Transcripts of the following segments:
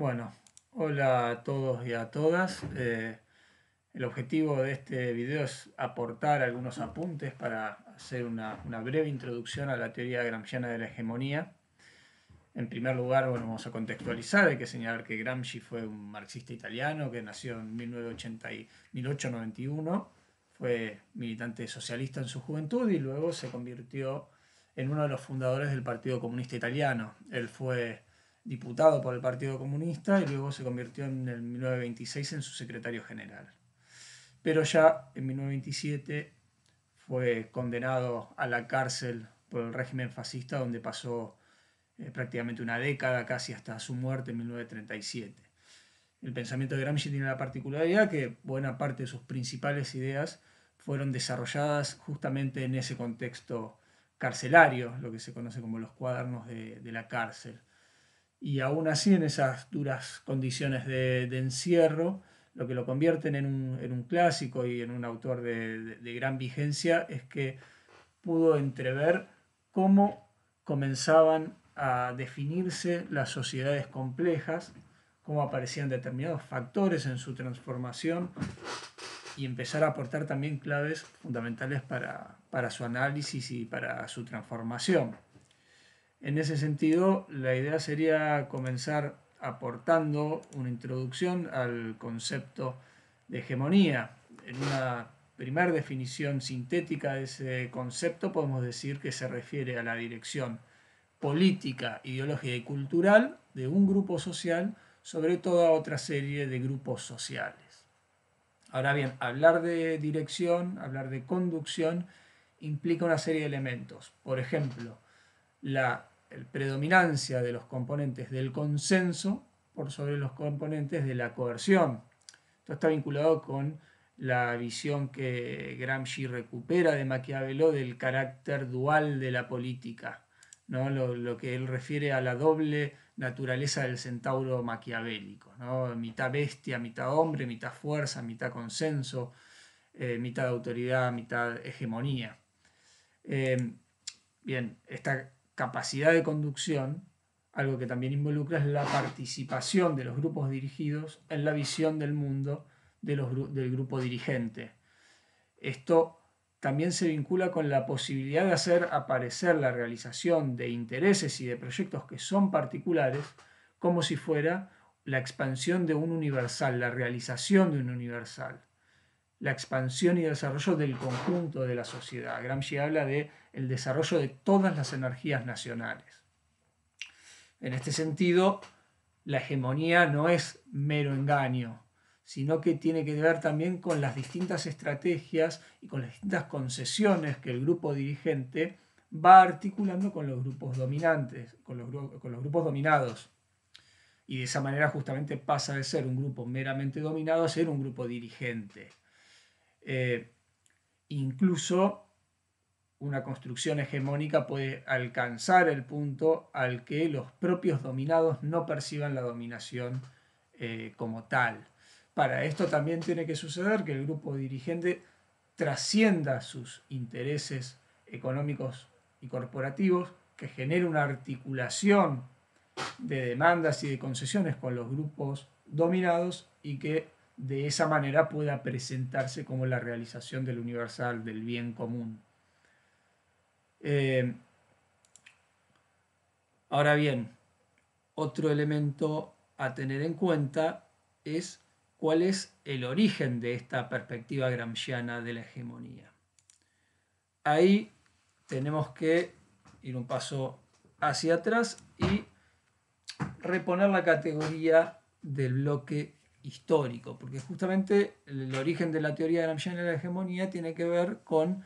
Bueno, hola a todos y a todas. El objetivo de este video es aportar algunos apuntes para hacer una breve introducción a la teoría gramsciana de la hegemonía. En primer lugar, bueno, vamos a contextualizar, hay que señalar que Gramsci fue un marxista italiano que nació en 1891, fue militante socialista en su juventud y luego se convirtió en uno de los fundadores del Partido Comunista Italiano. Él fue diputado por el Partido Comunista y luego se convirtió en el 1926 en su secretario general. Pero ya en 1927 fue condenado a la cárcel por el régimen fascista, donde pasó prácticamente una década, casi hasta su muerte en 1937. El pensamiento de Gramsci tiene la particularidad que buena parte de sus principales ideas fueron desarrolladas justamente en ese contexto carcelario, lo que se conoce como los cuadernos de la cárcel. Y aún así, en esas duras condiciones de encierro, lo que lo convierten en un clásico y en un autor de gran vigencia es que pudo entrever cómo comenzaban a definirse las sociedades complejas, cómo aparecían determinados factores en su transformación y empezar a aportar también claves fundamentales para su análisis y para su transformación. En ese sentido, la idea sería comenzar aportando una introducción al concepto de hegemonía. En una primera definición sintética de ese concepto podemos decir que se refiere a la dirección política, ideológica y cultural de un grupo social sobre toda otra serie de grupos sociales. Ahora bien, hablar de dirección, hablar de conducción, implica una serie de elementos. Por ejemplo, la predominancia de los componentes del consenso por sobre los componentes de la coerción. Esto está vinculado con la visión que Gramsci recupera de Maquiavelo del carácter dual de la política, ¿no? Lo que él refiere a la doble naturaleza del centauro maquiavélico, ¿no? Mitad bestia, mitad hombre, mitad fuerza, mitad consenso, mitad autoridad, mitad hegemonía. Bien, esta capacidad de conducción, algo que también involucra es la participación de los grupos dirigidos en la visión del mundo del grupo dirigente. Esto también se vincula con la posibilidad de hacer aparecer la realización de intereses y de proyectos que son particulares como si fuera la expansión de un universal, la realización de un universal, la expansión y desarrollo del conjunto de la sociedad. Gramsci habla de el desarrollo de todas las energías nacionales. En este sentido, la hegemonía no es mero engaño, sino que tiene que ver también con las distintas estrategias y con las distintas concesiones que el grupo dirigente va articulando con los grupos dominantes, con los grupos dominados. Y de esa manera justamente pasa de ser un grupo meramente dominado a ser un grupo dirigente. Incluso una construcción hegemónica puede alcanzar el punto al que los propios dominados no perciban la dominación como tal. Para esto también tiene que suceder que el grupo dirigente trascienda sus intereses económicos y corporativos, que genere una articulación de demandas y de concesiones con los grupos dominados y que de esa manera pueda presentarse como la realización del universal, del bien común. Ahora bien, otro elemento a tener en cuenta es cuál es el origen de esta perspectiva gramsciana de la hegemonía. Ahí tenemos que ir un paso hacia atrás y reponer la categoría del bloque histórico, porque justamente el origen de la teoría gramsciana de la hegemonía tiene que ver con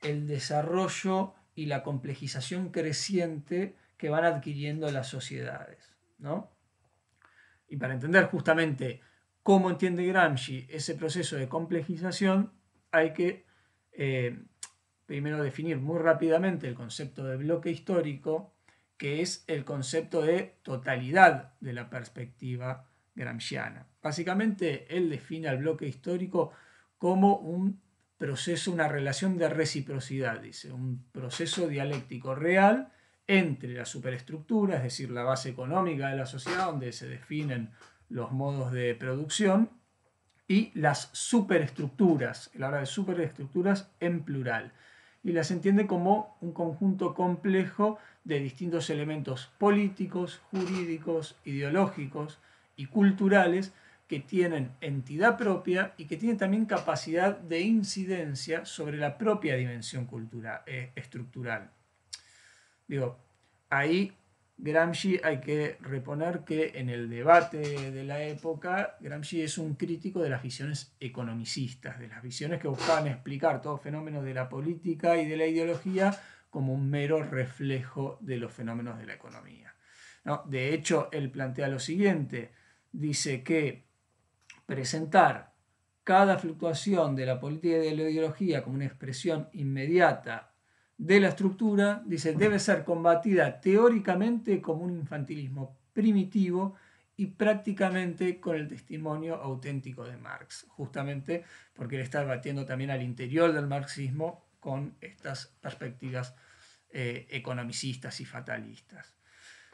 el desarrollo y la complejización creciente que van adquiriendo las sociedades, ¿no? Y para entender justamente cómo entiende Gramsci ese proceso de complejización, hay que primero definir muy rápidamente el concepto de bloque histórico, que es el concepto de totalidad de la perspectiva gramsciana. Básicamente, él define al bloque histórico como un proceso, una relación de reciprocidad, dice, un proceso dialéctico real entre la superestructura, es decir, la base económica de la sociedad, donde se definen los modos de producción, y las superestructuras. Él habla de superestructuras en plural. Y las entiende como un conjunto complejo de distintos elementos políticos, jurídicos, ideológicos y culturales que tienen entidad propia y que tienen también capacidad de incidencia sobre la propia dimensión estructural. Digo, ahí Gramsci hay que reponer que en el debate de la época, Gramsci es un crítico de las visiones economicistas, de las visiones que buscaban explicar todos fenómenos de la política y de la ideología como un mero reflejo de los fenómenos de la economía. ¿No? De hecho, él plantea lo siguiente, dice que presentar cada fluctuación de la política y de la ideología como una expresión inmediata de la estructura, dice, debe ser combatida teóricamente como un infantilismo primitivo y prácticamente con el testimonio auténtico de Marx, justamente porque él está debatiendo también al interior del marxismo con estas perspectivas economicistas y fatalistas.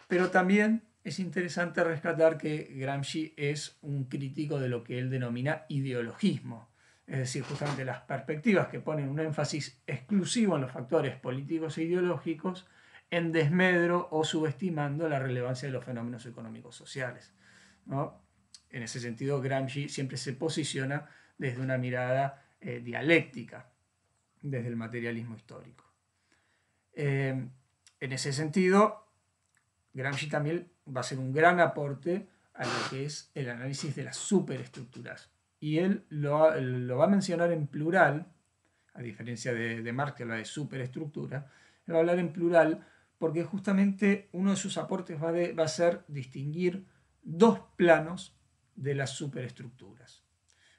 Pero también es interesante rescatar que Gramsci es un crítico de lo que él denomina ideologismo, es decir, justamente las perspectivas que ponen un énfasis exclusivo en los factores políticos e ideológicos en desmedro o subestimando la relevancia de los fenómenos económicos sociales, ¿no? En ese sentido, Gramsci siempre se posiciona desde una mirada dialéctica, desde el materialismo histórico. En ese sentido, Gramsci también va a ser un gran aporte a lo que es el análisis de las superestructuras. Y él lo va a mencionar en plural, a diferencia de Marx, que habla de superestructura, él va a hablar en plural porque justamente uno de sus aportes va a ser distinguir dos planos de las superestructuras.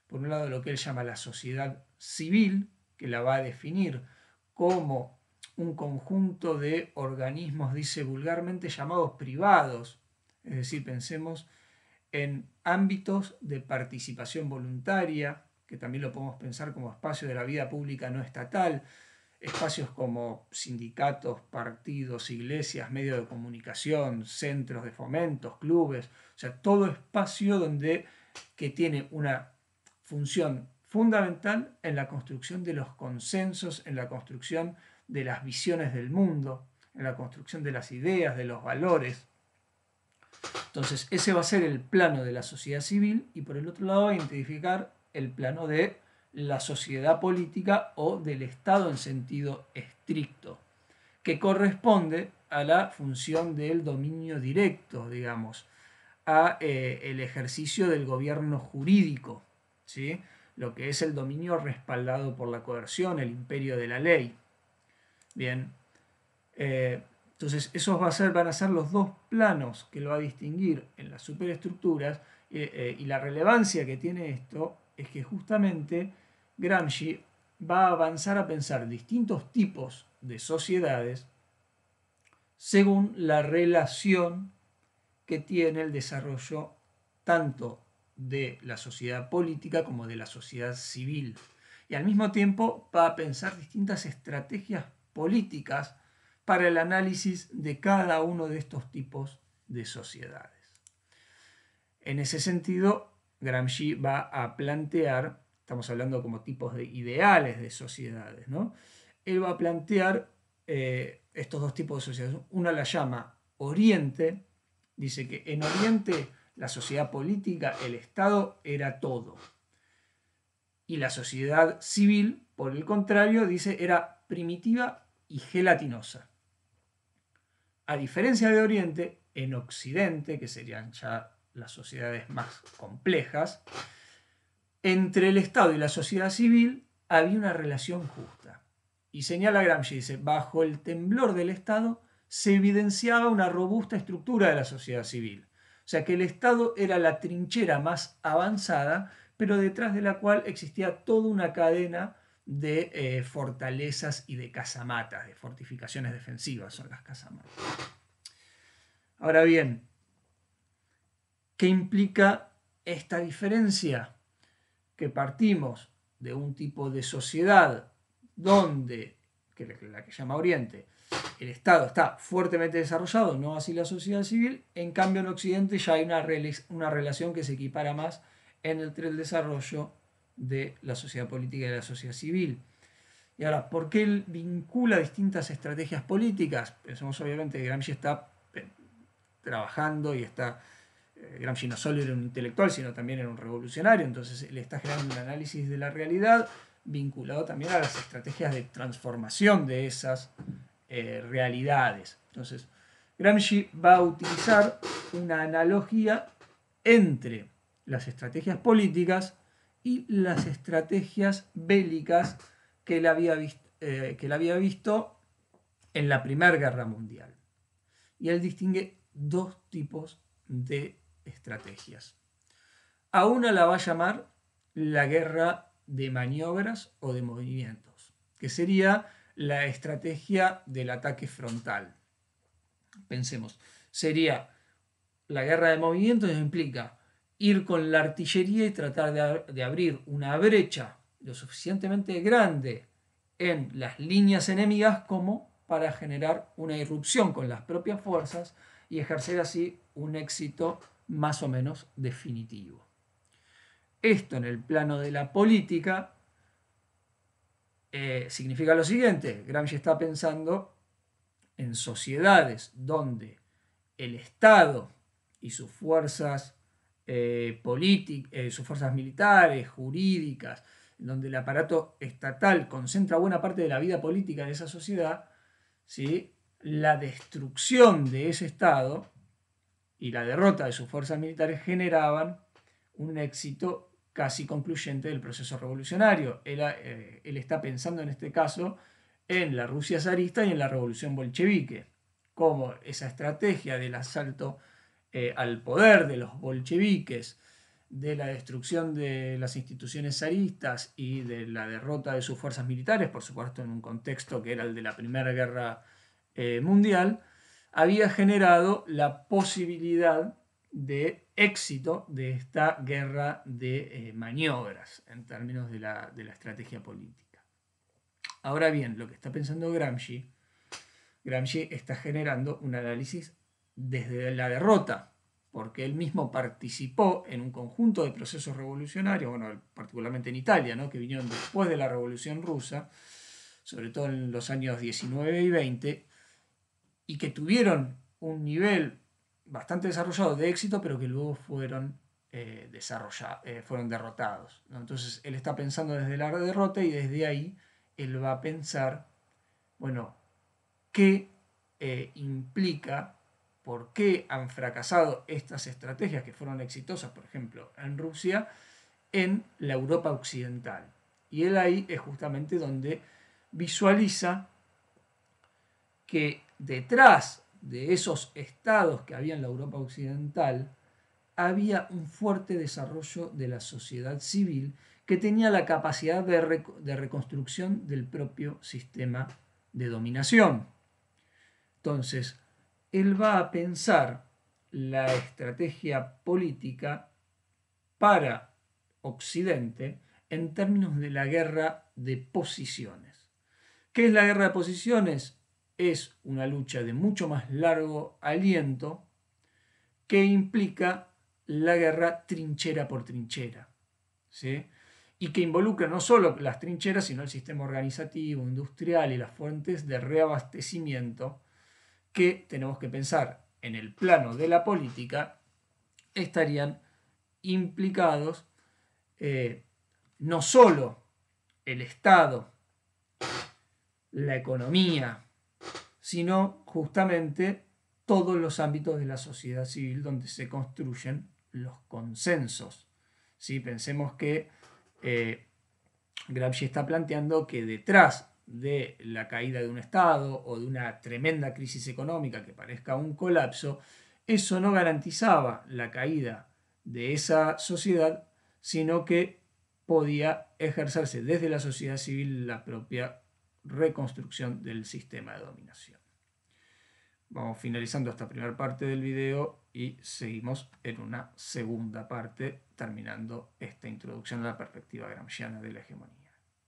Por un lado, lo que él llama la sociedad civil, que la va a definir como un conjunto de organismos, dice vulgarmente, llamados privados. Es decir, pensemos en ámbitos de participación voluntaria, que también lo podemos pensar como espacio de la vida pública no estatal, espacios como sindicatos, partidos, iglesias, medios de comunicación, centros de fomentos, clubes, o sea, todo espacio que tiene una función fundamental en la construcción de los consensos, en la construcción de las visiones del mundo, en la construcción de las ideas, de los valores. Entonces, ese va a ser el plano de la sociedad civil y por el otro lado va a identificar el plano de la sociedad política o del Estado en sentido estricto, que corresponde a la función del dominio directo, digamos, a el ejercicio del gobierno jurídico, ¿sí? Lo que es el dominio respaldado por la coerción, el imperio de la ley. Bien, entonces esos van a ser los dos planos que lo va a distinguir en las superestructuras y la relevancia que tiene esto es que justamente Gramsci va a avanzar a pensar distintos tipos de sociedades según la relación que tiene el desarrollo tanto de la sociedad política como de la sociedad civil. Y al mismo tiempo va a pensar distintas estrategias políticas para el análisis de cada uno de estos tipos de sociedades. En ese sentido, Gramsci va a plantear, estamos hablando como tipos de ideales de sociedades, ¿no? Él va a plantear estos dos tipos de sociedades. Una la llama Oriente, dice que en Oriente la sociedad política, el Estado era todo. Y la sociedad civil, por el contrario, dice era primitiva y gelatinosa. A diferencia de Oriente, en Occidente, que serían ya las sociedades más complejas, entre el Estado y la sociedad civil había una relación justa. Y señala Gramsci, dice, bajo el temblor del Estado se evidenciaba una robusta estructura de la sociedad civil. O sea que el Estado era la trinchera más avanzada, pero detrás de la cual existía toda una cadena de fortalezas y de casamatas, de fortificaciones defensivas son las casamatas. Ahora bien, ¿qué implica esta diferencia? Que partimos de un tipo de sociedad donde, que la que llama Oriente, el Estado está fuertemente desarrollado, no así la sociedad civil. En cambio, en Occidente ya hay una relación que se equipara más entre el desarrollo de la sociedad política y de la sociedad civil. Y ahora, ¿por qué él vincula distintas estrategias políticas? Pensamos obviamente que Gramsci está trabajando y está... Gramsci no solo era un intelectual, sino también era un revolucionario, entonces le está generando un análisis de la realidad vinculado también a las estrategias de transformación de esas realidades. Entonces, Gramsci va a utilizar una analogía entre las estrategias políticas y las estrategias bélicas que él había visto en la Primera Guerra Mundial. Y él distingue dos tipos de estrategias. A una la va a llamar la guerra de maniobras o de movimientos, que sería la estrategia del ataque frontal. Pensemos, sería la guerra de movimientos, implica ir con la artillería y tratar de abrir una brecha lo suficientemente grande en las líneas enemigas como para generar una irrupción con las propias fuerzas y ejercer así un éxito más o menos definitivo. Esto en el plano de la política significa lo siguiente: Gramsci está pensando en sociedades donde el Estado y sus fuerzas sus fuerzas militares, jurídicas, donde el aparato estatal concentra buena parte de la vida política de esa sociedad, ¿sí? La destrucción de ese Estado y la derrota de sus fuerzas militares generaban un éxito casi concluyente del proceso revolucionario. Él está pensando en este caso en la Rusia zarista y en la revolución bolchevique, como esa estrategia del asalto al poder de los bolcheviques, de la destrucción de las instituciones zaristas y de la derrota de sus fuerzas militares, por supuesto en un contexto que era el de la Primera Guerra Mundial, había generado la posibilidad de éxito de esta guerra de maniobras en términos de la estrategia política. Ahora bien, lo que está pensando Gramsci está generando un análisis desde la derrota, porque él mismo participó en un conjunto de procesos revolucionarios, bueno, particularmente en Italia, ¿no? Que vinieron después de la Revolución Rusa, sobre todo en los años 19 y 20, y que tuvieron un nivel bastante desarrollado de éxito, pero que luego fueron derrotados, ¿no? Entonces él está pensando desde la derrota y desde ahí él va a pensar, bueno, qué implica, por qué han fracasado estas estrategias que fueron exitosas, por ejemplo, en Rusia, en la Europa occidental. Y él ahí es justamente donde visualiza que detrás de esos estados que había en la Europa occidental había un fuerte desarrollo de la sociedad civil que tenía la capacidad de reconstrucción del propio sistema de dominación. Entonces, él va a pensar la estrategia política para Occidente en términos de la guerra de posiciones. ¿Qué es la guerra de posiciones? Es una lucha de mucho más largo aliento que implica la guerra trinchera por trinchera, ¿sí? Y que involucra no solo las trincheras, sino el sistema organizativo, industrial y las fuentes de reabastecimiento que tenemos que pensar en el plano de la política estarían implicados no solo el Estado, la economía, sino justamente todos los ámbitos de la sociedad civil donde se construyen los consensos. ¿Sí? Pensemos que Gramsci está planteando que detrás de la caída de un Estado o de una tremenda crisis económica que parezca un colapso, eso no garantizaba la caída de esa sociedad, sino que podía ejercerse desde la sociedad civil la propia reconstrucción del sistema de dominación. Vamos finalizando esta primera parte del video y seguimos en una segunda parte terminando esta introducción a la perspectiva gramsciana de la hegemonía.